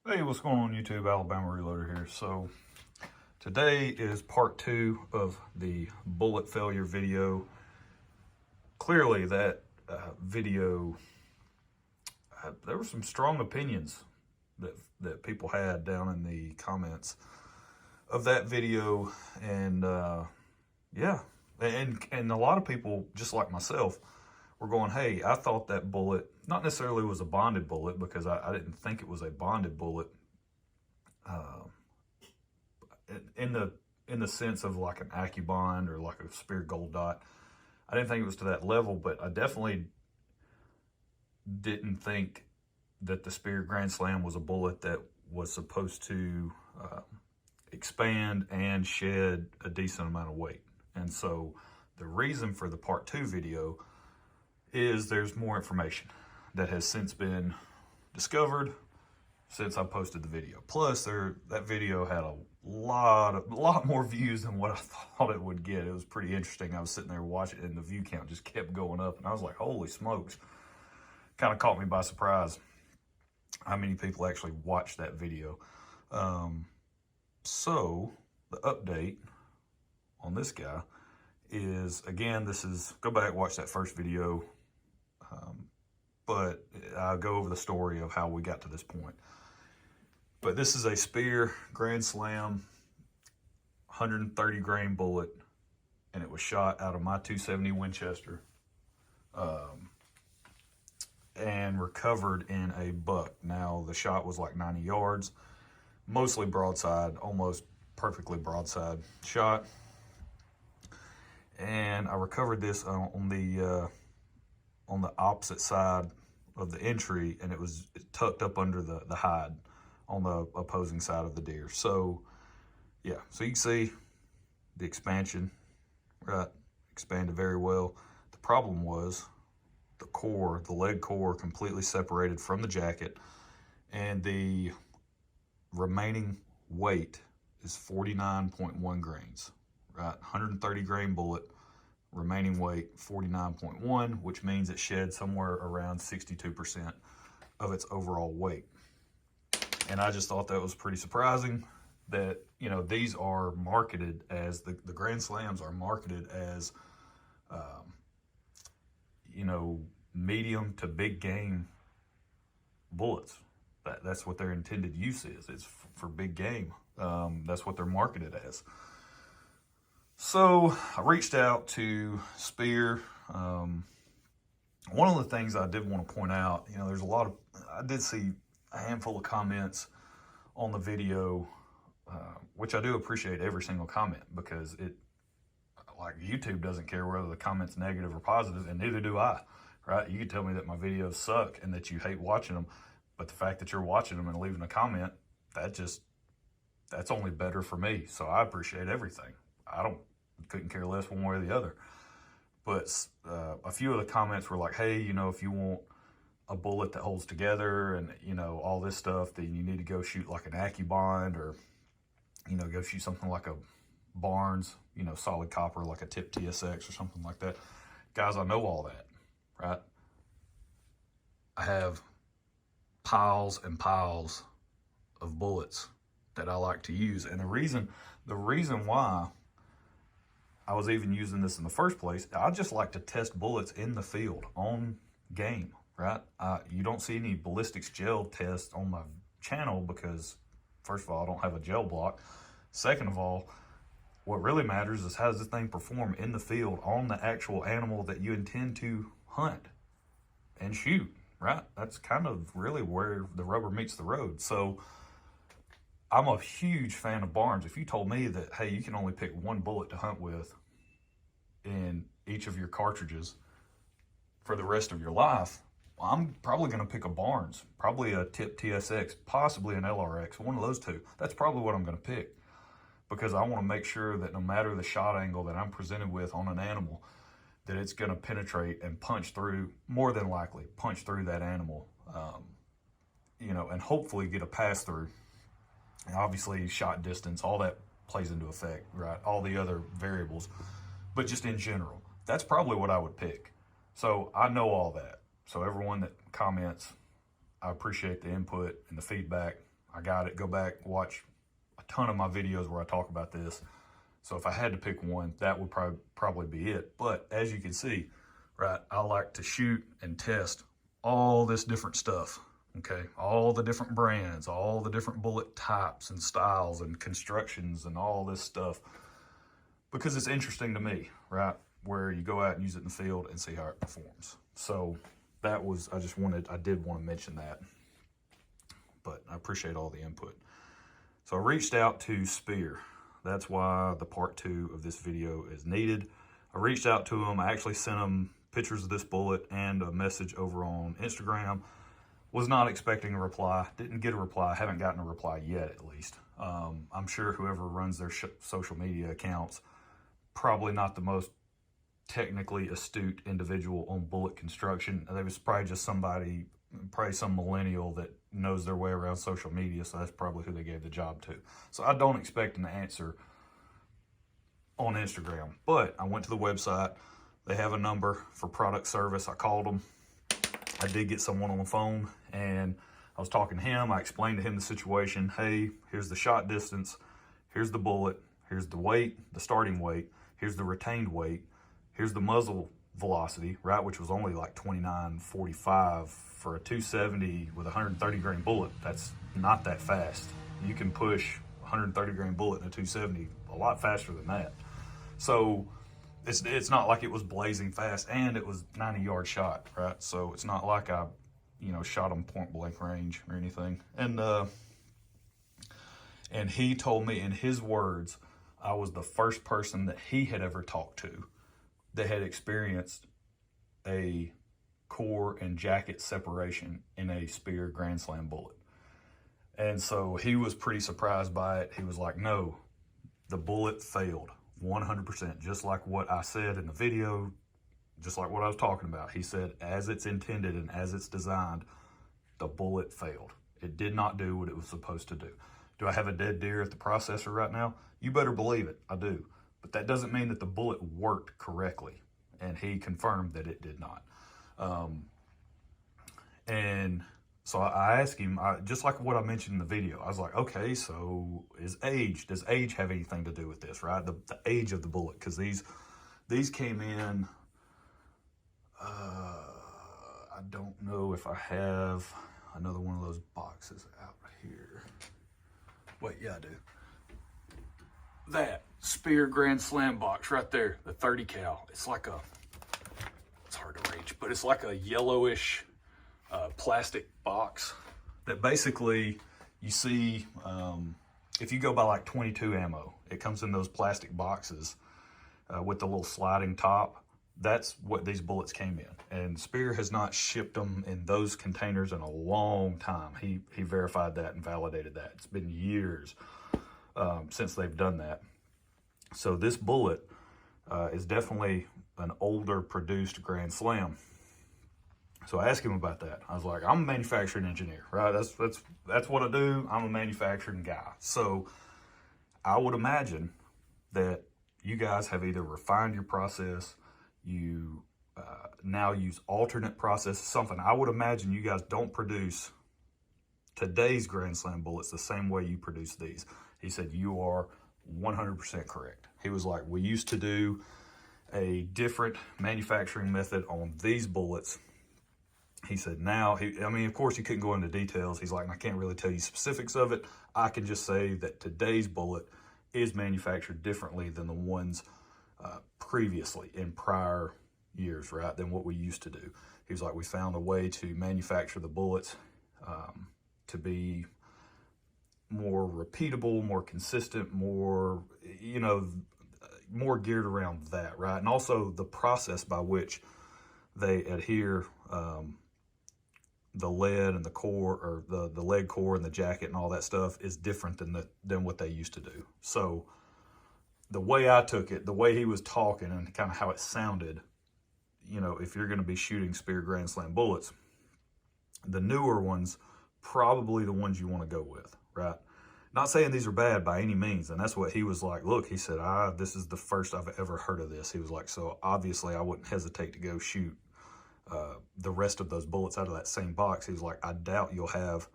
Hey, what's going on YouTube? Alabama Reloader here. So today is part 2 of the bullet failure video. Clearly that video, there were some strong opinions that people had down in the comments of that video. And yeah, and a lot of people, just like myself, were going, hey, I thought that bullet, not necessarily was a bonded bullet, because I didn't think it was a bonded bullet in the sense of like an AccuBond or like a Speer Gold Dot. I didn't think it was to that level, but I definitely didn't think that the Speer Grand Slam was a bullet that was supposed to expand and shed a decent amount of weight. And so the reason for the part 2 video is there's more information that has since been discovered since I posted the video. Plus, that video had a lot more views than what I thought it would get. It was pretty interesting. I was sitting there watching it, and the view count just kept going up, and I was like, holy smokes. Kind of caught me by surprise how many people actually watched that video. So the update on this guy is, again, go back, watch that first video, but I'll go over the story of how we got to this point. But this is a Speer Grand Slam 130 grain bullet, and it was shot out of my .270 Winchester and recovered in a buck. Now, the shot was like 90 yards, mostly broadside, almost perfectly broadside shot. And I recovered this on the opposite side of the entry, and it was tucked up under the hide on the opposing side of the deer. So yeah, so you can see the expansion, right? Expanded very well. The problem was the leg core completely separated from the jacket, and the remaining weight is 49.1 grains, right? 130 grain bullet, remaining weight 49.1, which means it shed somewhere around 62% of its overall weight. And I just thought that was pretty surprising that, you know, these are marketed as, the Grand Slams are marketed as, you know, medium to big game bullets. That's what their intended use is. It's for big game. That's what they're marketed as. So I reached out to Speer. One of the things I did want to point out, you know, I did see a handful of comments on the video, which I do appreciate every single comment, because like YouTube doesn't care whether the comment's negative or positive, and neither do I, right? You can tell me that my videos suck and that you hate watching them, but the fact that you're watching them and leaving a comment, that's only better for me. So I appreciate everything. Couldn't care less one way or the other. But a few of the comments were like, hey, you know, if you want a bullet that holds together and, you know, all this stuff, then you need to go shoot like an AccuBond, or, you know, go shoot something like a Barnes, you know, solid copper, like a tip TSX or something like that. Guys, I know all that, right? I have piles and piles of bullets that I like to use. And the reason why I was even using this in the first place, I just like to test bullets in the field on game, right? You don't see any ballistics gel tests on my channel because, first of all, I don't have a gel block. Second of all, what really matters is how does this thing perform in the field on the actual animal that you intend to hunt and shoot, right? That's kind of really where the rubber meets the road. So I'm a huge fan of Barnes. If you told me that, hey, you can only pick one bullet to hunt with in each of your cartridges for the rest of your life, I'm probably going to pick a Barnes, probably a tip TSX, possibly an LRX, one of those two. That's probably what I'm going to pick, because I want to make sure that no matter the shot angle that I'm presented with on an animal, that it's going to penetrate and punch through, more than likely punch through that animal, you know, and hopefully get a pass through. And obviously shot distance, all that plays into effect, right? All the other variables, but just in general, that's probably what I would pick. So I know all that. So everyone that comments, I appreciate the input and the feedback. I got it. Go back, watch a ton of my videos where I talk about this. So if I had to pick one, that would probably be it. But as you can see, right, I like to shoot and test all this different stuff, okay? All the different brands, all the different bullet types and styles and constructions and all this stuff, because it's interesting to me, right? Where you go out and use it in the field and see how it performs. So that was, I did want to mention that, but I appreciate all the input. So I reached out to Speer. That's why the part 2 of this video is needed. I reached out to him. I actually sent him pictures of this bullet and a message over on Instagram. Was not expecting a reply. Didn't get a reply. Haven't gotten a reply yet, at least. I'm sure whoever runs their social media accounts, probably not the most technically astute individual on bullet construction. They was probably just somebody, probably some millennial that knows their way around social media, so that's probably who they gave the job to. So I don't expect an answer on Instagram, but I went to the website. They have a number for product service. I called them. I did get someone on the phone, and I was talking to him. I explained to him the situation. Hey, here's the shot distance. Here's the bullet. Here's the weight, the starting weight. Here's the retained weight. Here's the muzzle velocity, right, which was only like 29.45 for a 270 with a 130 grain bullet. That's not that fast. You can push 130 grain bullet in a 270 a lot faster than that. So it's not like it was blazing fast, and it was 90-yard shot, right? So it's not like I, shot him point blank range or anything. And he told me, in his words, I was the first person that he had ever talked to that had experienced a core and jacket separation in a Speer Grand Slam bullet. And so he was pretty surprised by it. He was like, no, the bullet failed 100%, just like what I said in the video, just like what I was talking about. He said, as it's intended and as it's designed, the bullet failed. It did not do what it was supposed to do. Do I have a dead deer at the processor right now? You better believe it, I do. But that doesn't mean that the bullet worked correctly. And he confirmed that it did not. And so I asked him, just like what I mentioned in the video, I was like, okay, so does age have anything to do with this, right? The age of the bullet, because these came in, I don't know if I have another one of those boxes out here. Wait, yeah, I do. That Speer Grand Slam box right there, the 30 cal. It's like it's hard to reach, but it's like a yellowish plastic box that basically you see, if you go by like 22 ammo, it comes in those plastic boxes with the little sliding top. That's what these bullets came in. And Speer has not shipped them in those containers in a long time. He verified that and validated that. It's been years since they've done that. So this bullet is definitely an older produced Grand Slam. So I asked him about that. I was like, I'm a manufacturing engineer, right? That's what I do. I'm a manufacturing guy. So I would imagine that you guys have either refined your process, you now use alternate processes, something. I would imagine you guys don't produce today's Grand Slam bullets the same way you produce these. He said, you are 100% correct. He was like, we used to do a different manufacturing method on these bullets. He said, now, I mean, of course, he couldn't go into details. He's like, I can't really tell you specifics of it. I can just say that today's bullet is manufactured differently than the ones previously in prior years, right, than what we used to do. He was like, we found a way to manufacture the bullets to be more repeatable, more consistent, more, more geared around that, right? And also the process by which they adhere the lead and the core, or the lead core and the jacket and all that stuff is different than what they used to do. So the way I took it, the way he was talking and kind of how it sounded, if you're going to be shooting Speer Grand Slam bullets, the newer ones, probably the ones you want to go with, right? Not saying these are bad by any means. And that's what he was like. Look, he said, this is the first I've ever heard of this. He was like, so obviously I wouldn't hesitate to go shoot the rest of those bullets out of that same box. He was like, I doubt you'll have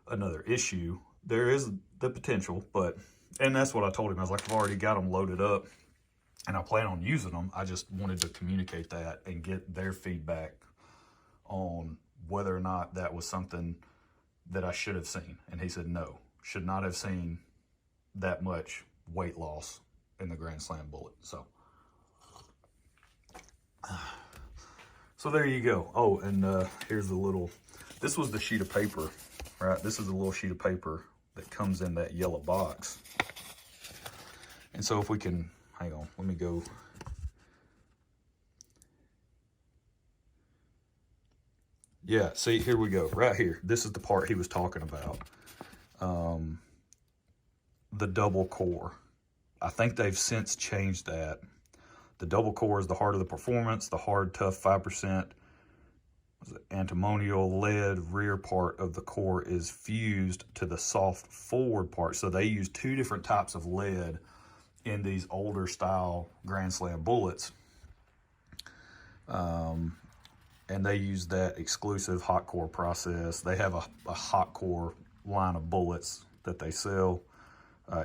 another issue. there is the potential, and that's what I told him. I was like, I've already got them loaded up and I plan on using them. I just wanted to communicate that and get their feedback on whether or not that was something that I should have seen. And he said, no, should not have seen that much weight loss in the Grand Slam bullet. So there you go. Oh, and here's the little, this was the sheet of paper, right? This is a little sheet of paper that comes in that yellow box. And so if we can, hang on, let me go. Yeah, see, here we go, right here. This is the part he was talking about. The double core. I think they've since changed that. The double core is the heart of the performance. The hard, tough 5% antimonial lead rear part of the core is fused to the soft forward part. So they use two different types of lead in these older style Grand Slam bullets. And they use that exclusive hot core process. They have a hot core line of bullets that they sell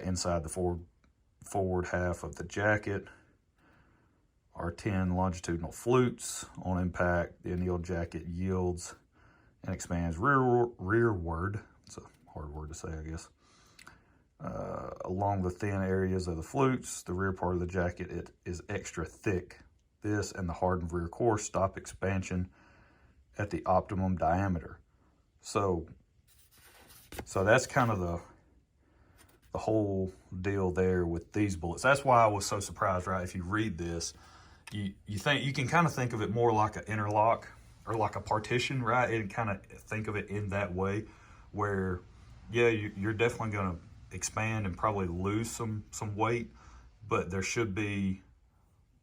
inside the forward half of the jacket. R10 longitudinal flutes. On impact, the annealed jacket yields and expands rearward. It's a hard word to say, I guess. Along the thin areas of the flutes, the rear part of the jacket, it is extra thick. This and the hardened rear core stop expansion at the optimum diameter. So that's kind of the whole deal there with these bullets. That's why I was so surprised, right? If you read this, you think you can kind of think of it more like an interlock or like a partition, right? And kind of think of it in that way, where yeah, you're definitely going to expand and probably lose some weight, but there should be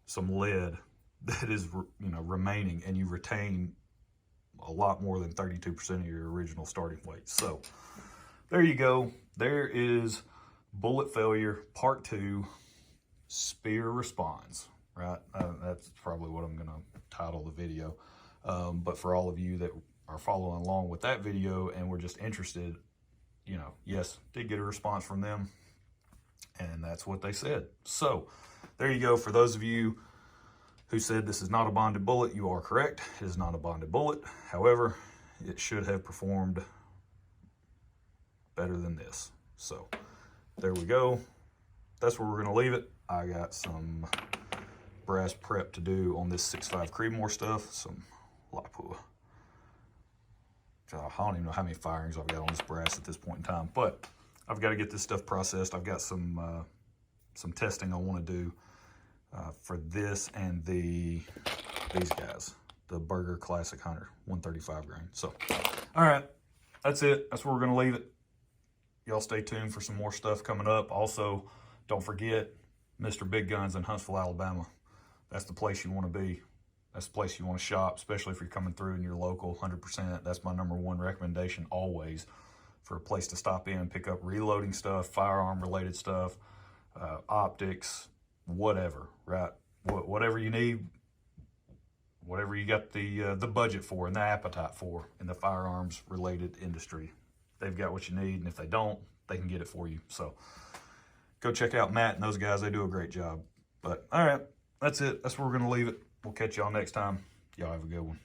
some lead that is, you know, remaining, and you retain a lot more than 32% of your original starting weight. So there you go. There is bullet failure part 2. Speer responds. Right, that's probably what I'm gonna title the video. But for all of you that are following along with that video and were just interested, you know, yes, did get a response from them, and that's what they said. So there you go. For those of you who said this is not a bonded bullet, you are correct. It is not a bonded bullet. However, it should have performed better than this. So there we go. That's where we're gonna leave it. I got some brass prep to do on this 6.5 Creedmoor stuff. Some Lapua. I don't even know how many firings I've got on this brass at this point in time, but I've got to get this stuff processed. I've got some testing I want to do for this and these guys, the Burger Classic Hunter 135 grain. So, all right, that's it. That's where we're gonna leave it. Y'all stay tuned for some more stuff coming up. Also, don't forget Mr. Big Guns in Huntsville, Alabama. That's the place you want to be. That's the place you want to shop, especially if you're coming through and you're local, 100%. That's my #1 recommendation always, for a place to stop in and pick up reloading stuff, firearm-related stuff, optics, whatever, right? Whatever you need, whatever you got the budget for and the appetite for in the firearms-related industry. They've got what you need, and if they don't, they can get it for you. So go check out Matt and those guys. They do a great job. But all right, that's it. That's where we're going to leave it. We'll catch y'all next time. Y'all have a good one.